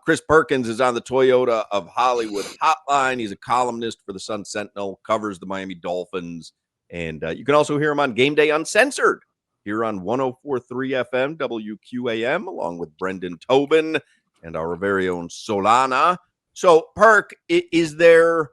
Chris Perkins is on the Toyota of Hollywood hotline. He's a columnist for the Sun Sentinel, covers the Miami Dolphins. And you can also hear him on Game Day Uncensored here on 104.3 FM WQAM, along with Brendan Tobin and our very own Solana. So, Perk, is there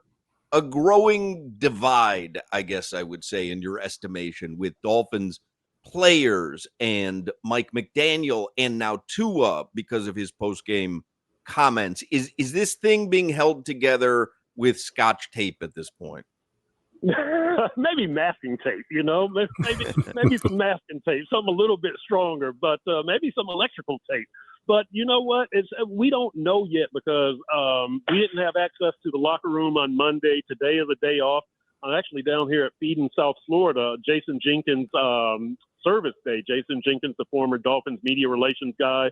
a growing divide, I guess I would say, in your estimation, with Dolphins players and Mike McDaniel and now Tua because of his postgame comments? Is this thing being held together with Scotch tape at this point? Maybe masking tape, maybe some masking tape, something a little bit stronger, but maybe some electrical tape. But you know what? We don't know yet because we didn't have access to the locker room on Monday. Today is a day off. I'm actually down here at Feed in South Florida, Jason Jenkins' service day. Jason Jenkins, the former Dolphins media relations guy,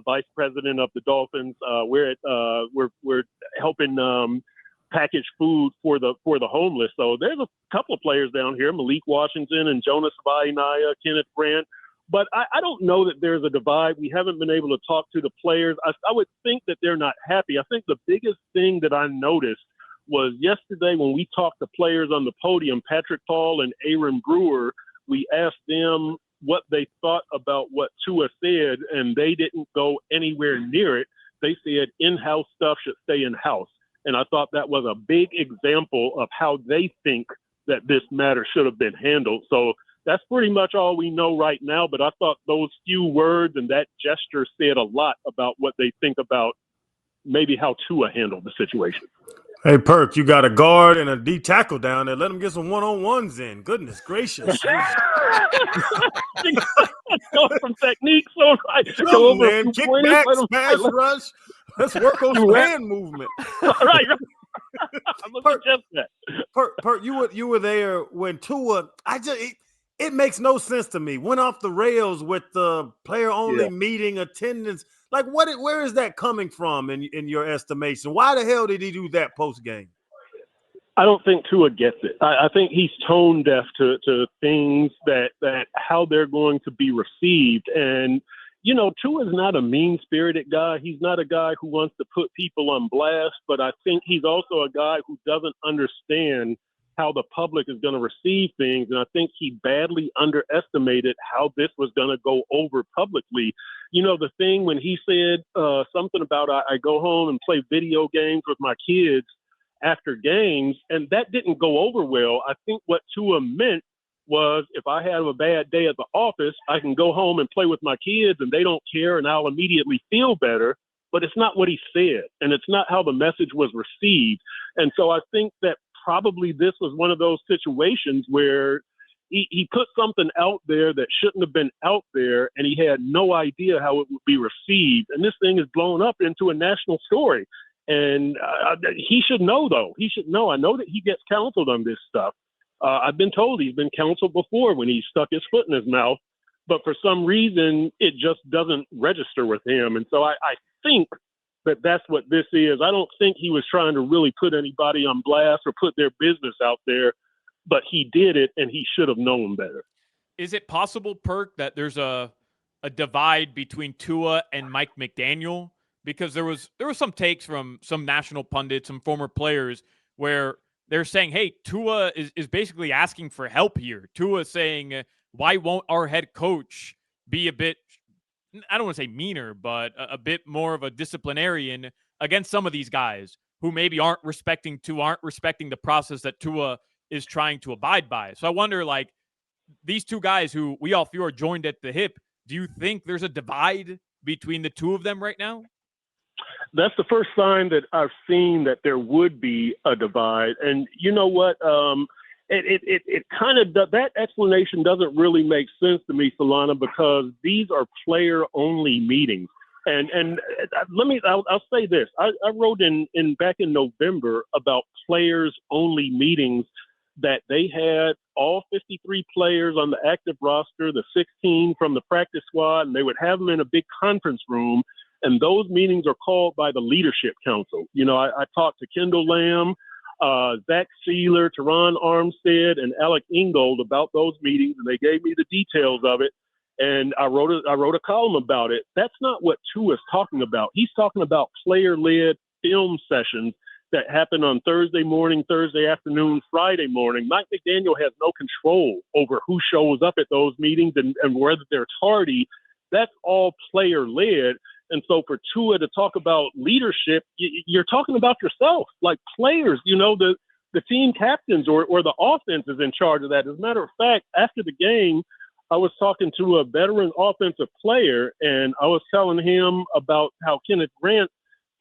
vice president of the Dolphins. We're helping package food for the homeless. So there's a couple of players down here, Malik Washington and Jonas Vainaya, Kenneth Grant. But I don't know that there's a divide. We haven't been able to talk to the players. I would think that they're not happy. I think the biggest thing that I noticed was yesterday when we talked to players on the podium, Patrick Paul and Aaron Brewer, we asked them what they thought about what Tua said, and they didn't go anywhere near it. They said in-house stuff should stay in-house. And I thought that was a big example of how they think that this matter should have been handled. So that's pretty much all we know right now. But I thought those few words and that gesture said a lot about what they think about maybe how Tua handled the situation. Hey, Perk, you got a guard and a D tackle down there. Let them get some one-on-ones in. Goodness gracious. Go from technique, so right. Go over man. Kick back, smash, rush. Let's work on some hand movement. right. I'm looking just that. Perk, you were there when Tua. It makes no sense to me. Went off the rails with the player-only meeting attendance. Like, where is that coming from in your estimation? Why the hell did he do that post-game? I don't think Tua gets it. I think he's tone deaf to things that how they're going to be received. And, Tua is not a mean-spirited guy. He's not a guy who wants to put people on blast, but I think he's also a guy who doesn't understand how the public is going to receive things. And I think he badly underestimated how this was going to go over publicly. The thing when he said something about I go home and play video games with my kids after games, and that didn't go over well. I think what Tua meant was if I have a bad day at the office, I can go home and play with my kids and they don't care and I'll immediately feel better. But it's not what he said, and it's not how the message was received. And so I think that probably this was one of those situations where he put something out there that shouldn't have been out there, and he had no idea how it would be received. And this thing is blown up into a national story. And he should know, though. He should know. I know that he gets counseled on this stuff. I've been told he's been counseled before when he stuck his foot in his mouth. But for some reason, it just doesn't register with him. And so I think that that's what this is. I don't think he was trying to really put anybody on blast or put their business out there, but he did it, and he should have known better. Is it possible, Perk, that there's a divide between Tua and Mike McDaniel? Because there was some takes from some national pundits, some former players, where they're saying, hey, Tua is basically asking for help here. Tua saying, why won't our head coach be a bit, I don't want to say meaner, but a bit more of a disciplinarian against some of these guys who maybe aren't respecting Tua, aren't respecting the process that Tua is trying to abide by. So I wonder, like, these two guys who we all feel are joined at the hip, do you think there's a divide between the two of them right now? That's the first sign that I've seen that there would be a divide. And you know what? It kind of, that explanation doesn't really make sense to me, Solana, because these are player only meetings. And I'll say this. I wrote in back in November about players only meetings that they had all 53 players on the active roster, the 16 from the practice squad, and they would have them in a big conference room. And those meetings are called by the leadership council. I talked to Kendall Lamb, Zach Sealer, Teron Armstead, and Alec Ingold about those meetings, and they gave me the details of it. And I wrote a column about it. That's not what Tua's talking about. He's talking about player-led film sessions that happen on Thursday morning, Thursday afternoon, Friday morning. Mike McDaniel has no control over who shows up at those meetings and whether they're tardy. That's all player-led. And so for Tua to talk about leadership, you're talking about yourself, like players, the team captains or the offense is in charge of that. As a matter of fact, after the game, I was talking to a veteran offensive player, and I was telling him about how Kenneth Grant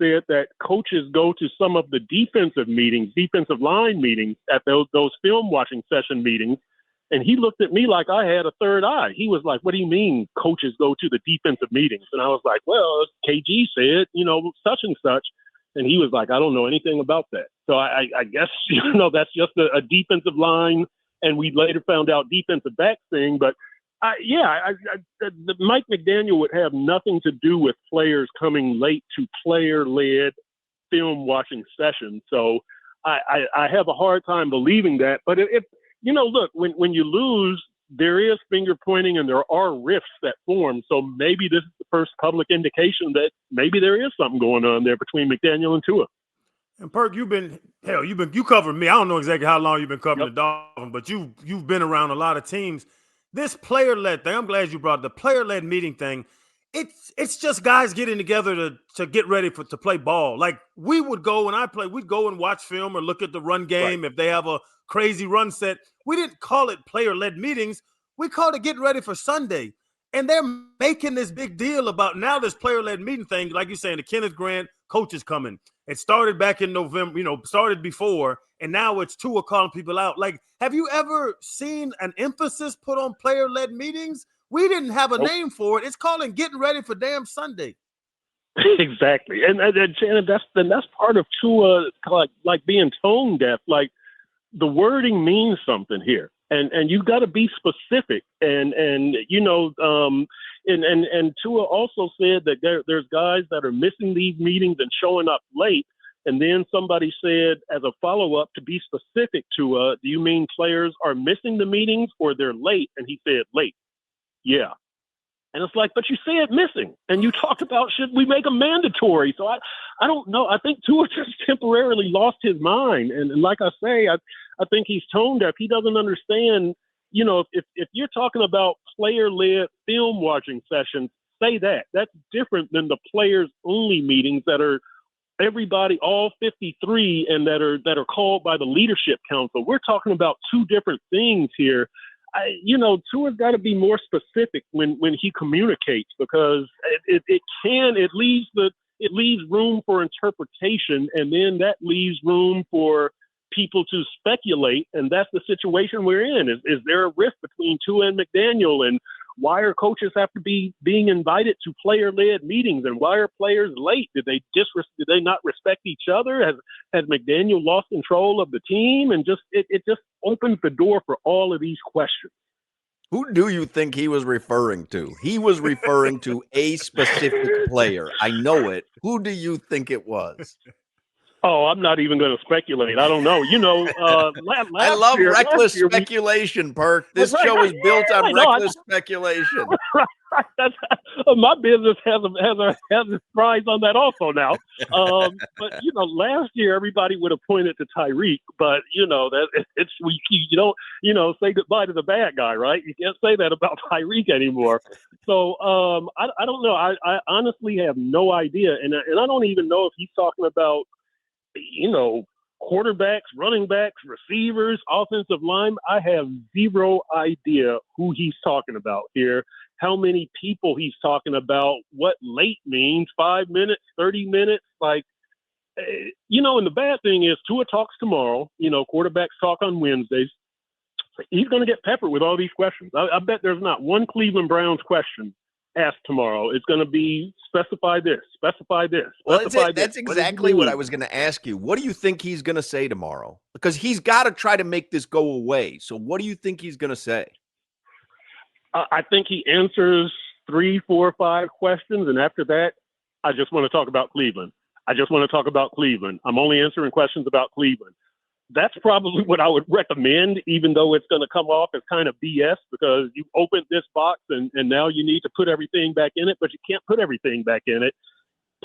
said that coaches go to some of the defensive line meetings at those film watching session meetings. And he looked at me like I had a third eye. He was like, "What do you mean coaches go to the defensive meetings?" And I was like, "Well, KG said, such and such." And he was like, "I don't know anything about that." So I guess, that's just a defensive line. And we later found out defensive back thing. But Mike McDaniel would have nothing to do with players coming late to player-led film watching sessions. So I have a hard time believing that. But if look, when you lose, there is finger pointing and there are rifts that form. So maybe this is the first public indication that maybe there is something going on there between McDaniel and Tua. And Perk, you covered me. I don't know exactly how long you've been covering the Dolphins, but you've been around a lot of teams. This player-led thing, I'm glad you brought the player-led meeting thing. It's just guys getting together to get ready to play ball. Like we would go when I play, we'd go and watch film or look at the run game. Right. If they have a crazy run set, we didn't call it player-led meetings. We called it getting ready for Sunday. And they're making this big deal about now this player-led meeting thing. Like you're saying, the Kenneth Grant coach is coming. It started back in November, started before, and now it's Tua calling people out. Like, have you ever seen an emphasis put on player-led meetings? We didn't have a name for it. It's calling getting ready for damn Sunday. Exactly. And that's part of Tua, like being tone deaf. Like the wording means something here. And you got to be specific. And Tua also said that there's guys that are missing these meetings and showing up late. And then somebody said, as a follow-up, to be specific, Tua, do you mean players are missing the meetings or they're late? And he said late. Yeah. And it's like, but you said missing, and you talked about should we make them mandatory? So I don't know. I think Tua just temporarily lost his mind. And like I say, I think he's tone deaf. He doesn't understand, if you're talking about player-led film watching sessions, say that. That's different than the players-only meetings that are everybody, all 53, and that are called by the leadership council. We're talking about two different things here. Tua's got to be more specific when he communicates, because it leaves room for interpretation, and then that leaves room for people to speculate, and that's the situation we're in. Is there a rift between Tua and McDaniel, and why are coaches have to be being invited to player-led meetings, and why are players late? Did they not respect each other? Has McDaniel lost control of the team? And it just opens the door for all of these questions. Who do you think he was referring to? He was referring to a specific player. I know it. Who do you think it was? Oh, I'm not even going to speculate. I don't know. I love reckless speculation, Perk. This show is built on reckless speculation. My business has a prize on that also now. But last year everybody would have pointed to Tyreek, but you don't say goodbye to the bad guy, right? You can't say that about Tyreek anymore. So I don't know. I honestly have no idea, and I don't even know if he's talking about quarterbacks, running backs, receivers, offensive line. I have zero idea who he's talking about here, how many people he's talking about, what late means, 5 minutes, 30 minutes. Like, and the bad thing is Tua talks tomorrow, quarterbacks talk on Wednesdays. He's going to get peppered with all these questions. I bet there's not one Cleveland Browns question asked tomorrow. It's going to be specify this, specify this. That's exactly what I was going to ask you. What do you think he's going to say tomorrow? Because he's got to try to make this go away. So what do you think he's going to say? I think he answers 3, 4, 5 questions. And after that, I just want to talk about Cleveland. I'm only answering questions about Cleveland. that's probably what I would recommend, even though it's going to come off as kind of BS because you opened this box and now you need to put everything back in it, but you can't put everything back in it.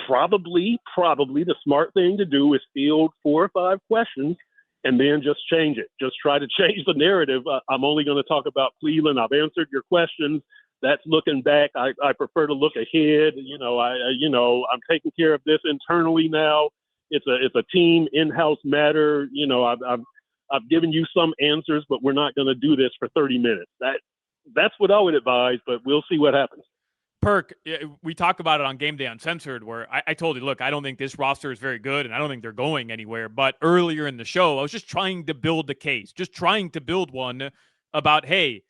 Probably the smart thing to do is field 4 or 5 questions and then just change it. Just try to change the narrative. I'm only going to talk about Cleveland. I've answered your questions. That's looking back. I prefer to look ahead. I'm taking care of this internally now. It's a team in-house matter. I've given you some answers, but we're not going to do this for 30 minutes. That's what I would advise, but we'll see what happens. Perk, we talk about it on Game Day Uncensored, where I told you, look, I don't think this roster is very good, and I don't think they're going anywhere. But earlier in the show, I was just trying to build the case, just trying to build one about, hey,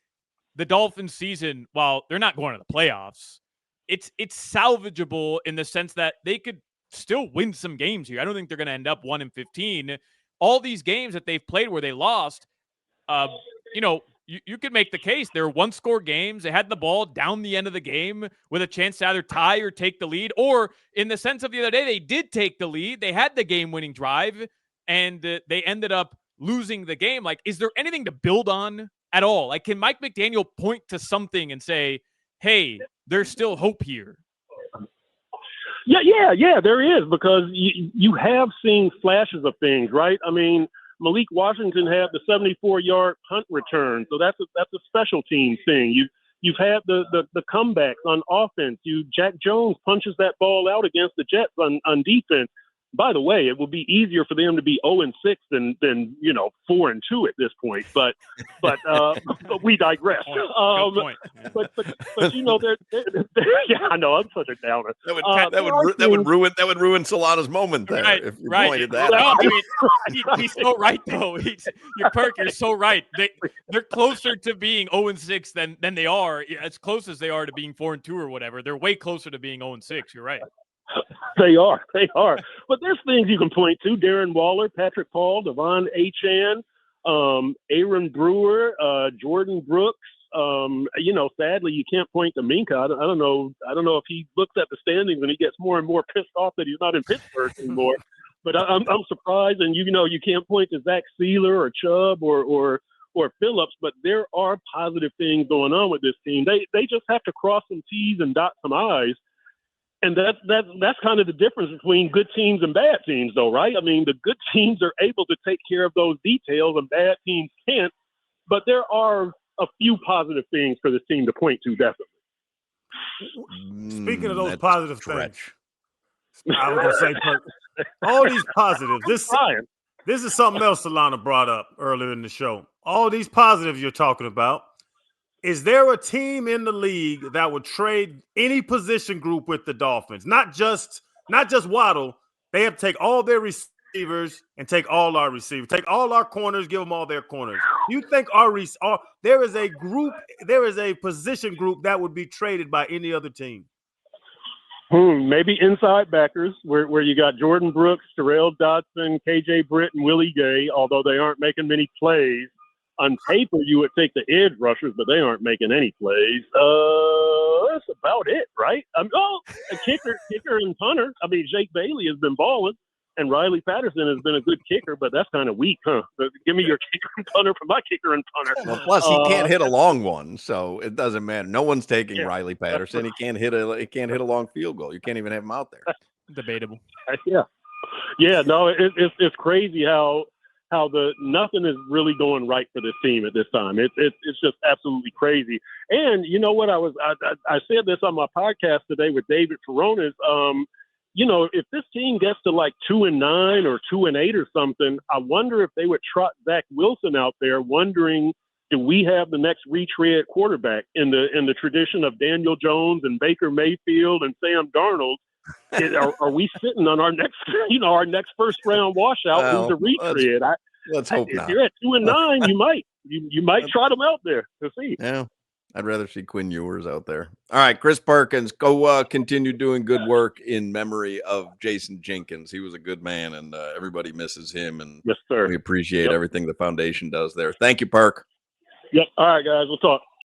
the Dolphins season, while they're not going to the playoffs, it's salvageable in the sense that they could still win some games here. I don't think they're going to end up 1-15. All these games that they've played where they lost, you could make the case. They're 1-score games. They had the ball down the end of the game with a chance to either tie or take the lead. Or in the sense of the other day, they did take the lead. They had the game-winning drive, and they ended up losing the game. Like, is there anything to build on at all? Like, can Mike McDaniel point to something and say, hey, there's still hope here? Yeah, there is, because you have seen flashes of things, right? I mean, Malik Washington had the 74-yard punt return, so that's a special team thing. You've had the comebacks on offense. Jack Jones punches that ball out against the Jets on defense. By the way, it will be easier for them to be 0-6 than 4-2 at this point. But we digress. Good point. Yeah. But they're yeah, I know, I'm such a downer. That would ruin Solana's moment there. Right, if you right. pointed that No, out. I mean, he's so right though. You're so right. They're closer to being 0-6 than they are, as close as they are to being 4-2 or whatever. They're way closer to being 0-6. You're right. They are. But there's things you can point to: Darren Waller, Patrick Paul, Devon Achane, Aaron Brewer, Jordan Brooks. Sadly, you can't point to Minka. I don't know if he looks at the standings and he gets more and more pissed off that he's not in Pittsburgh anymore. But I'm surprised, and you can't point to Zach Sealer or Chubb or Phillips. But there are positive things going on with this team. They just have to cross some T's and dot some I's. And that's kind of the difference between good teams and bad teams, though, right? I mean, the good teams are able to take care of those details, and bad teams can't. But there are a few positive things for this team to point to, definitely. Speaking of those positive things, I was going to say, all these positives. This is something else Solana brought up earlier in the show. All these positives you're talking about. Is there a team in the league that would trade any position group with the Dolphins? Not just Waddle. They have to take all their receivers and take all our receivers. Take all our corners, give them all their corners. You think there is a position group that would be traded by any other team? Maybe inside backers where you got Jordan Brooks, Terrell Dodson, KJ Britt, and Willie Gay, although they aren't making many plays. On paper, you would take the edge rushers, but they aren't making any plays. That's about it, right? A kicker and punter. I mean, Jake Bailey has been balling, and Riley Patterson has been a good kicker, but that's kind of weak, huh? So give me your kicker and punter for my kicker and punter. Well, plus, he can't hit a long one, so it doesn't matter. No one's taking Riley Patterson. He can't hit a long field goal. You can't even have him out there. Debatable. Yeah. No, it's crazy how nothing is really going right for this team at this time. It's just absolutely crazy. And you know what? I said this on my podcast today with David Feronis. If this team gets to like 2-9 or 2-8 or something, I wonder if they would trot Zach Wilson out there, wondering, do we have the next retread quarterback in the tradition of Daniel Jones and Baker Mayfield and Sam Darnold? Are we sitting on our next first round washout who's a retread? Let's hope if not. If you're at 2-9, you might trot them out there to see. Yeah, I'd rather see Quinn Ewers out there. All right, Chris Perkins, go continue doing good work in memory of Jason Jenkins. He was a good man, and everybody misses him. And yes, sir. We appreciate everything the foundation does there. Thank you, Perk. Yep. All right, guys. We'll talk.